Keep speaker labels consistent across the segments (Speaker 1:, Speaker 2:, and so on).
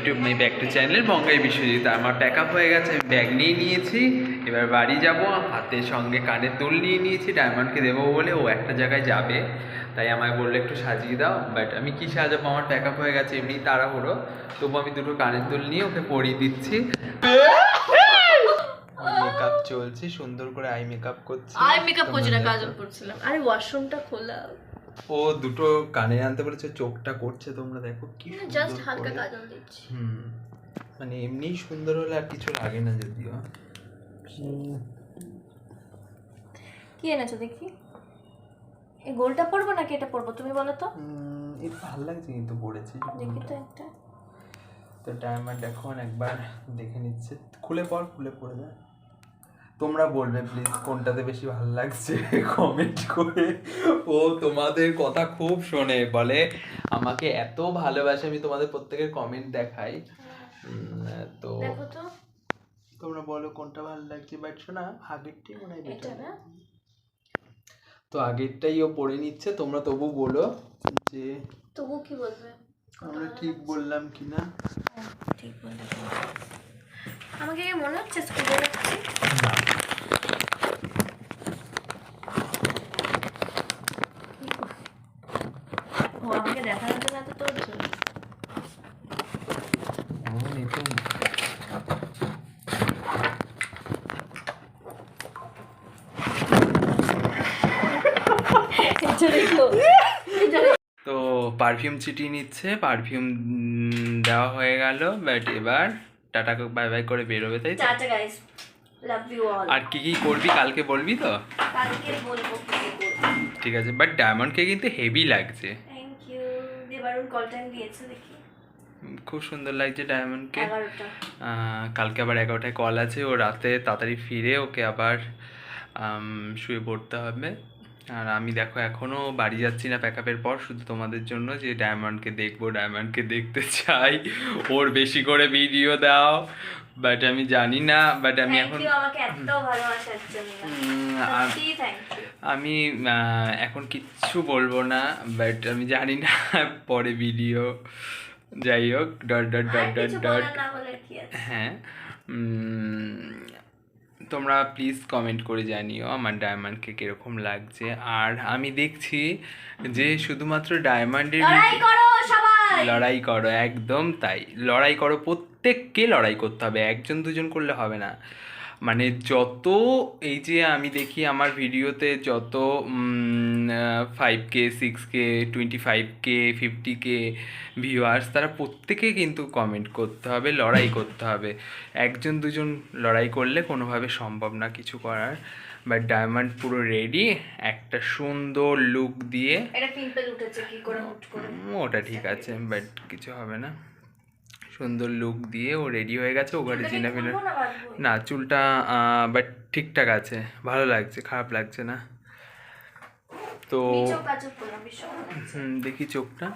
Speaker 1: YouTube my back to channel বঙ্গাই বিশ্বজিৎ। আমার pack up হয়ে গেছে, আমি ব্যাগ নিয়ে নিয়েছি, এবার বাড়ি যাব। হাতে সঙ্গে কানের দুল নিয়ে নিয়েছি, ডায়মন্ডকে দেবো বলে ও একটা জায়গায় যাবে, তাই আমায় বললো একটু সাজিয়ে দাও। বাট আমি কী সাজাবো, আমার প্যাক আপ হয়ে গেছে, এমনি তাড়াহুড়ো, তবু আমি দুটো কানের দুল নিয়ে ওকে পরিয়ে দিচ্ছি। মেকআপ চলছে, সুন্দর করে আই মেকআপ করছি।
Speaker 2: আই মেকআপ করছি না, কাজল করছিলাম। আরে ওয়াশরুমটা খোলা।
Speaker 1: ও দুটো কানে আনতে বলেছে, চোখটা করছে, তোমরা দেখো কি
Speaker 2: জাস্ট হালকা কাজল দিচ্ছি।
Speaker 1: মানে এমনিই সুন্দর হলে আর কিছু লাগে না যদিও।
Speaker 2: কি এনেছো দেখি? এই গোলটা পরবো নাকি এটা পরবো তুমি বলো তো?
Speaker 1: এটা ভালো লাগছে কিন্তু পড়েছি
Speaker 2: দেখি তো একটা।
Speaker 1: তো ডায়মন্ড এখন একবার দেখে নিচ্ছে, খুলে পড়ে যায়। তোমরা বলবে প্লিজ কোনটাতে বেশি ভালো লাগছে কমেন্ট করে। ও তোমাদের কথা খুব শোনে, বলে আমাকে এত ভালোবাসে, আমি তোমাদের প্রত্যেকের কমেন্ট দেখাই। তো
Speaker 2: দেখো তো
Speaker 1: তোমরা বলো কোনটা ভালো লাগছে। বাট শোনা, আগেরটাই মনে হয়
Speaker 2: এটা না,
Speaker 1: তো আগেরটাই ও পড়ে নিচ্ছে। তোমরা তবু বলো যে
Speaker 2: তবু কি বলবে
Speaker 1: আমরা ঠিক বললাম কিনা।
Speaker 2: ঠিক বললে। আমাকে মনে হচ্ছে স্কুলে যাচ্ছি। ও আমাকে দেখানোর জন্য এত তোর জন্য।
Speaker 1: তো পারফিউম চিটি নিচ্ছে, পারফিউম দেওয়া হয়ে গেল। বাট এবার টাটা বাই বাই করে বেরোবে, তাই তো?
Speaker 2: Tata guys, love you all.
Speaker 1: আর কি কি করবি কালকে বলবি তো?
Speaker 2: কালকে বলবো কি কি করব।
Speaker 1: ঠিক আছে, বাট ডায়মন্ডকে কিন্তু হেভি লাগছে।
Speaker 2: Thank you. Debarun call time দিয়েছে দেখি।
Speaker 1: খুব সুন্দর লাগছে ডায়মন্ডকে।
Speaker 2: 11টা।
Speaker 1: কালকে আবার 11টায় কল আছে, ও রাতে তাড়াতাড়ি ফিরে ওকে আবার শুয়ে পড়তে হবে। আর আমি দেখো এখনও বাড়ি যাচ্ছি না প্যাক আপের পর, শুধু তোমাদের জন্য, যে ডায়মন্ডকে দেখবো, ডায়মন্ডকে দেখতে চাই, ওর বেশি করে ভিডিও দাও। বাট আমি জানি না, বাট আমি এখন
Speaker 2: আমাকে এত ভালোবাসার জন্য সত্যি থ্যাংক ইউ।
Speaker 1: আমি এখন কিচ্ছু বলবো না, বাট আমি জানি না পরে ভিডিও, যাই হোক dot dot dot dot dot. হ্যাঁ, তোমরা প্লিজ কমেন্ট করে জানিও আমার ডায়মন্ডকে কীরকম লাগছে। আর আমি দেখছি যে শুধুমাত্র ডায়মন্ডের লড়াই করো, একদম তাই, লড়াই করো, প্রত্যেককে লড়াই করতে হবে, একজন দুজন করলে হবে না। মানে যত এই যে আমি দেখি আমার ভিডিওতে যত 5K 6K 25K 50K viewers, তারা প্রত্যেকে কিন্তু কমেন্ট করতে হবে, লড়াই করতে হবে। একজন দুজন লড়াই করলে কোনোভাবে সম্ভব না কিছু করার। বাট ডায়মন্ড পুরো রেডি, একটা সুন্দর লুক দিয়ে। ওটা ঠিক আছে, বাট কিছু হবে না। সুন্দর লুক দিয়ে ও রেডি হয়ে গেছে। ও ঘরে জিনা ফিনা না, চুলটা বাট ঠিকঠাক আছে, ভালো লাগছে, খারাপ লাগছে না। তো দেখি চোখটা,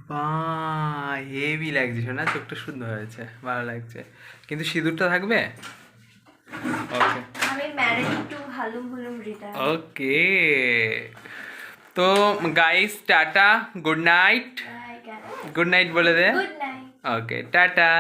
Speaker 1: বাহ হেভি লাগছে, শোনা চোখটা সুন্দর হয়েছে, ভালো লাগছে। কিন্তু সিঁদুরটা থাকবে। ওকে ওকে, তো guys tata, good night, good night বলে দে। ওকে টাটা।